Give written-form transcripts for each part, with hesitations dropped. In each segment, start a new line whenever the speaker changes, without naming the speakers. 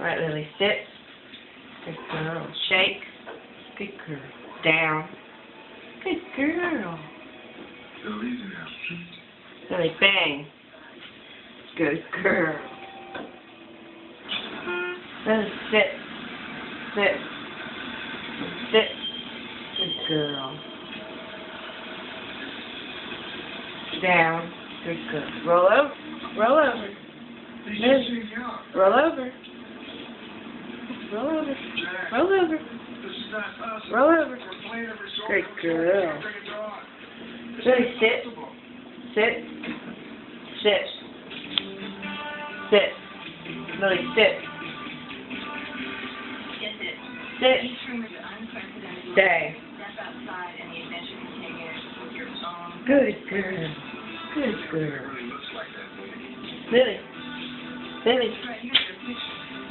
Right, Lily, sit. Good girl. Shake. Good girl. Down. Good girl. Lily, bang. Good girl. Lily, sit. Sit. Sit. Good girl. Down. Good girl. Roll over. Roll over. Lily, roll over. Roll over. Roll over. Roll over. Good girl. Lily, sit. Sit. Sit. Sit. Lily, sit. Sit. Stay. Good girl. Good girl. Lily. Lily.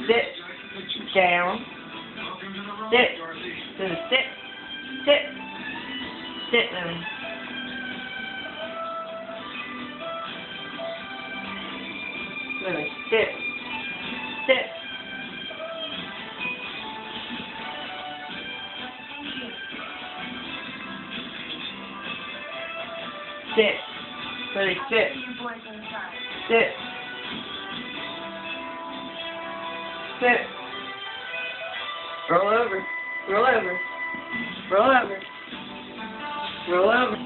Sit. Down. Sit. Lily, sit. Sit. Sit, Lily. Lily, sit. Sit. Sit. Lily, sit. Sit. Sit. Roll over. Roll over. Roll over. Roll over.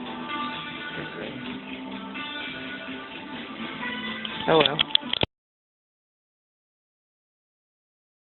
Oh well.